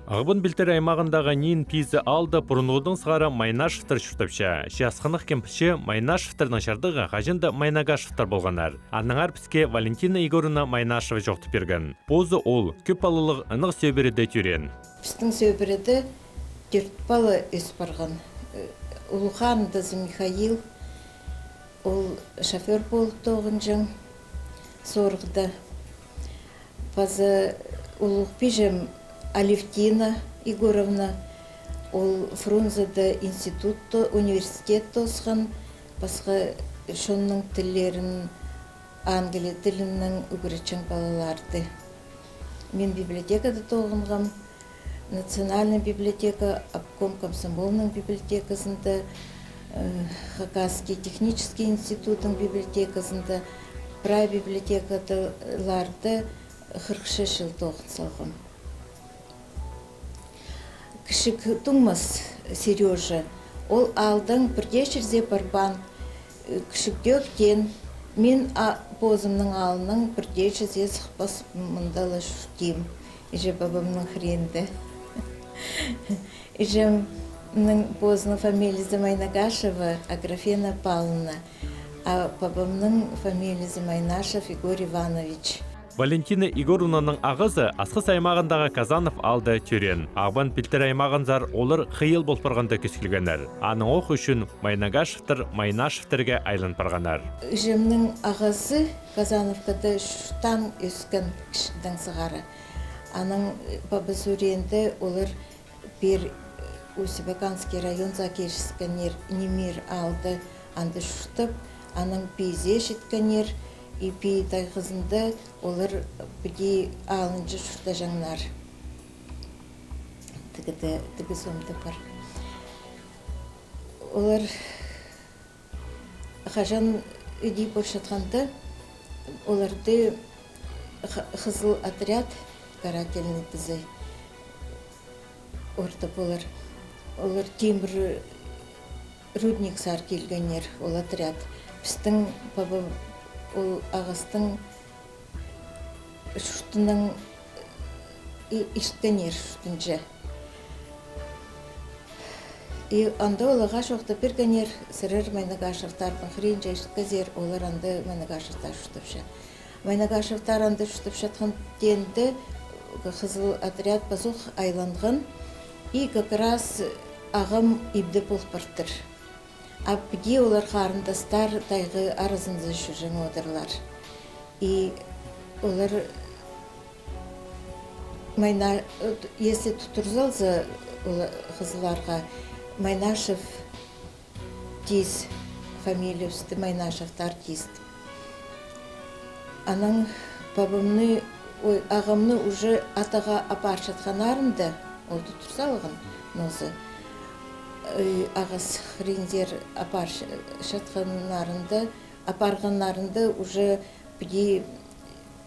Ағыбын білтер аймағындағы нин пизі алды пұрынудың сығары Майнашевтар шүртіпші. Шиасқынық кемпіші Майнашевтардың шардығы қажынды Майнагашевтар болғанар. Аныңар піске Валентина Егоровна Майнашева жоқты берген. Позы ол көп балылық ынық сөйбереді түрен. Біздің сөйбереді төрт балы өс барған. Улухан дызы Михаил, ол шофер болып тоғын жың сорғыды. Пазы улуқ пижем Алевтина Егоровна, ол Фрунзеде институтты, университет тосқан, басқа шонның тілерін, ангелия тілінің үгіречен балаларды. Мен библиотекада тоғынғам, Национальная библиотека, обком комсомольның библиотекасында, Хакасский технический институттың библиотекасында, прай библиотекаларды 46 жыл тоғын салғым. Кішік тұңмыз Сережа, ол алдың бірде жерзе барбан, кішіктектен мен позымның алының бірде жерзе сұқпас мұндалы жүштем. Иже бабамның хренді. Иже мұның позының фамилиясы Майнагашева, Аграфена Павловна, а бабамның фамилиясы Майнашев Игорь Иванович. Валентина Егоровнаның ағызы асқыс аймағындағы Казанов алды түрен. Ағбан білтер аймағынзар олар қиыл болпырғанда көскілгенер. Аның оқ үшін Майнагашевтар Майнашевтерге айлан парғанар. Жемнің ағызы Казановкада шуштан өскен кішінің сығары. Аның бабы сүренді олар бір Усибаканский район закешіскенер немер алды анды шуштып, аның пейзе шеткенер, и пей тайғызында олар біде алынжы шушта жаңнар. Тігі сомды бар. Олар қажан үдей болшатқанда, оларды қызыл отряд, карательный тізі, орта болар. Олар темір рудник сар келгенер, ол отряд. Біздің бабы ол ағыстың шүштінің ішткенер шүштінжі. И анда олаға шоқты бергенер сірір Майнагашевтардың хрен жайшыққазер, олар анда Майнагашевтар шүштіпші. Майнагашевтар анда шүштіпшатқан денді қызыл отряд базуқ айланған, и как раз ағым ибді болып бартыр. Апге олар қарындастар тайғы арызынзы жүрген одырлар. И олар если тұтырзалзы қызыларға Майнашев тез фамилия үсті, Майнашевтар тез. Аның бабымны, ағымны уже атаға апаршатқанарында, ол тұтырзалығын нозы. Ағыз хрензер апарғанарында уже біде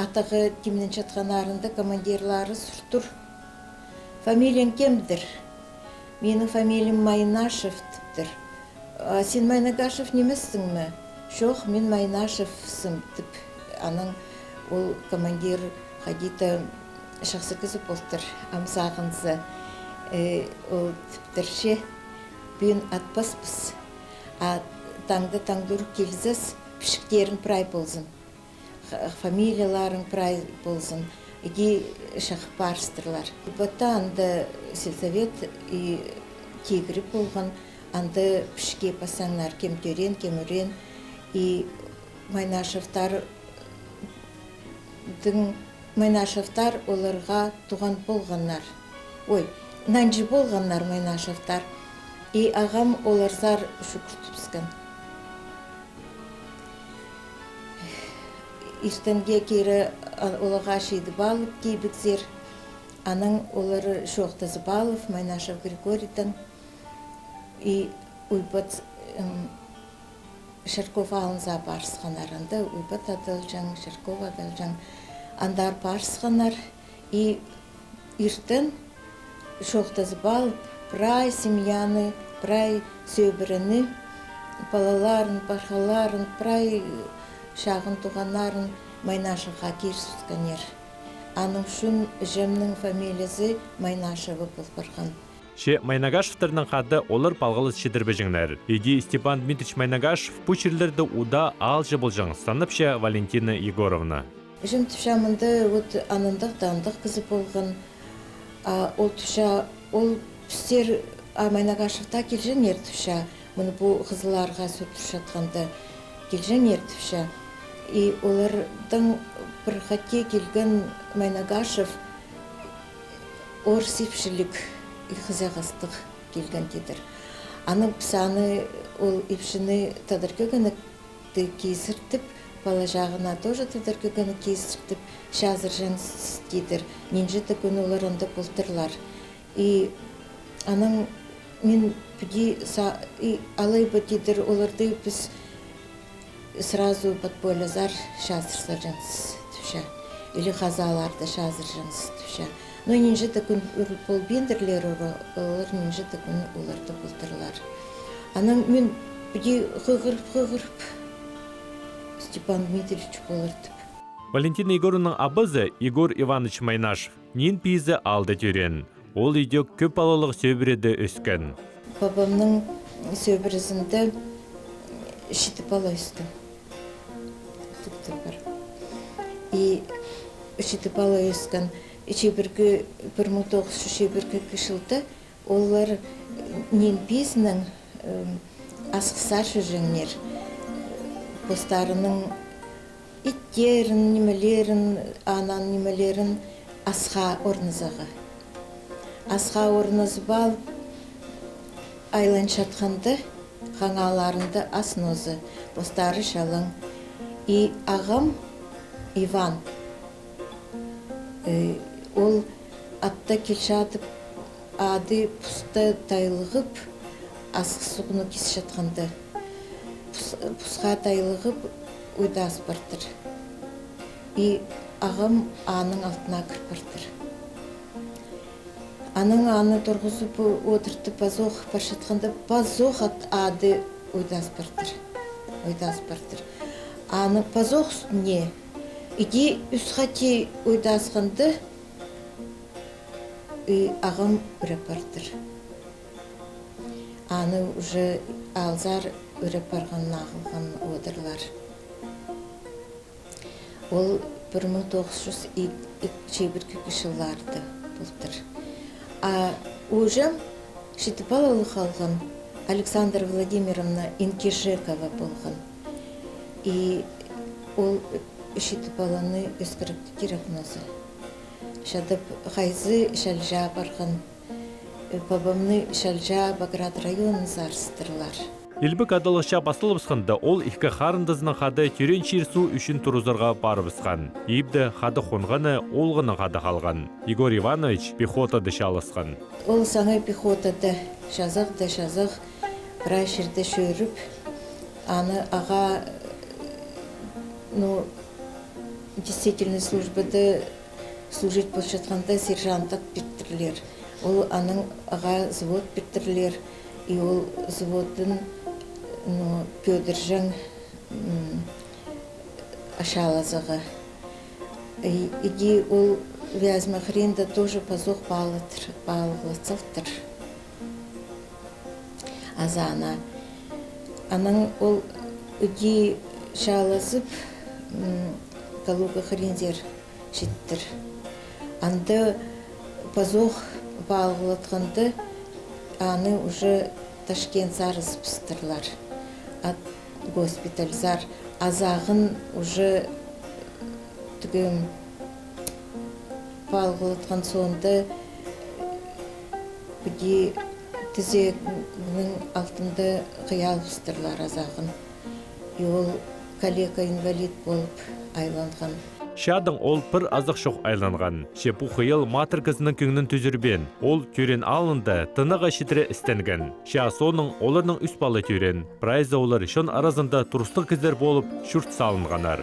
атағы темнен жатқанарында командирлары сұртыр. Фамилиян кемдір? Менің фамилиям Майнашев тіптір. Сен Майнагашев немессің ме? Жоқ, мен Майнашевсың тіп. Аның ол командир қадита шақсы кізі болтыр. Амсағынзы ол тіптірше. Бүйін атпаспыз, а таңды-таңдыр келзіз, пішіктерін прай болзын, фамилияларын прай болзын, еге шақып барыстырлар. Бұта анда сельсовет и тегірі болған, анда пішке пасаңлар кемтөрен, кемурен, и Майнашевтар оларға туған болғанлар. Ой, нанжы болғанлар Майнашевтар. И ағам оларзар шүкір түпскен. Иштенге кері олаға шейді балып кейбікзер. Аның олары шоқтазы балып, Майнашев Григорийдан. И уйбат Шарков алынза барысқанарында, уйбат адылжан, Шарков адылжан. Андар барысқанар. И иртен шоқтазы балып, прай семьяны, прай сөйбіріні, балаларын, пархаларын, прай шағын туғанарын Майнашевға керсіскенер. аның шун жемнің фамилиясы Майнашева бұл барған. Ше Майнагашевтердің қады олар балғылыз шедірбежіңлер. Иди Степан Дмитрич Майнагашев пучерлерді уда алжы болжың станыпша Валентина Егоровна. Жем түшамынды анындық дандық кізі болған. Ол түша, ол пістер Майнагашевта келжен ер түша. Мұны бұл қызыларға сөп түшатқанды келжен ер түша. И олардың бір қатте келген Майнагашев орсипшілік қызағастық келген дедір. Аның пісаны ол епшіні тадыркөгіні кейсіртіп, бала жағына тоже тадыркөгіні кейсіртіп, шазыр жансыз дедір. Ненжеті күні олар онда болтырлар. И аның мен бүге алай бұд дедір, оларды біз сразу подполязар шазыр жансыз түші. Или қазаларды шазыр жансыз түші. Но нинже такун пол бендерлер олар нинже такун оларды болтырлар. Аның мен бүге хығырып Степан Дмитриевич болырдып. Валентина Егоровнаның абызы Егор Иванович Майнашев нен пейізі алды түрен. Ол үйде көп балалық сөбіреді өскен. Бабамның сөбірізінде шеті бала өсті. И шеті бала өскен. Шебіргі 1901 кішілді, олар нен безінің асқысар жүжіңнер, постарының иттерін, немелерін, анан немелерін асқа орнызаға. Асқа орнызы бал айлан шатқанды, қаңаларында аснозы, постары шалың. И ағам Иван, ол атта келшатып, ады пұста тайлығып, асқы сұғыны кес жатқанды. Пұсқа тайлығып, ұйдас бардыр. И ағам аның алтына кіріп бардыр. Аның аны тұрғызып отырды базоқ башатқанда, базоқ ады ұйдас бардыр. Аны базоқ үстіне, иди үсқати ұйдасқанды, ағам үреп бардыр. Аны уже алзар үреп барған нағылған одырлар. Ол 1901 жылларды бұлдыр. Уже Шетіпалалы қалған Александра Владимировна Инкишекова болған. И ол Шетіпаланы өскірікті диагнозы. Шадып қайзы шалжа барған, бабамны шалжа Баграт районын зарыстырлар. Елбік адалықша басылып сқынды, ол икі қарындызының қады түрен шерсу үшін тұрузарға барып сқан. Ебді қады қонғаны, олғыны қады қалған. Егор Иванович пехотады шалысқан. Ол саңай пехотады шазық, бірай жерді шөріп, аны аға, действительный службады служить болып жатқанда сержанттық беттірлер. Ол аның аға завод беттірлер, и ол заводын Пёдыржың ашалазығы. Иди ол вязма хренда тоже пазоқ балғылыцылтыр. Азана. Аның ол үги шалазып Калуга хрензер жеттір. Анды пазоқ балғылытқанды аны уже Ташкент зарыз пыстырлар. Госпиталь зар. Азағын уже түгім балғылытқан соңды бүге тізегінің алтынды қиял пыстырлар азағын. Ол калека инвалид болып айланған. Шадың ол пір азық шоқ айланған. Шепу қиыл матыр кізінің күңнің түзірбен. Ол түрен алынды, тыныға шетірі істенген. Ша соның оларының үс балы түрен. Прайза олар шын аразында тұрыстық кіздер болып шүрт салынғанар.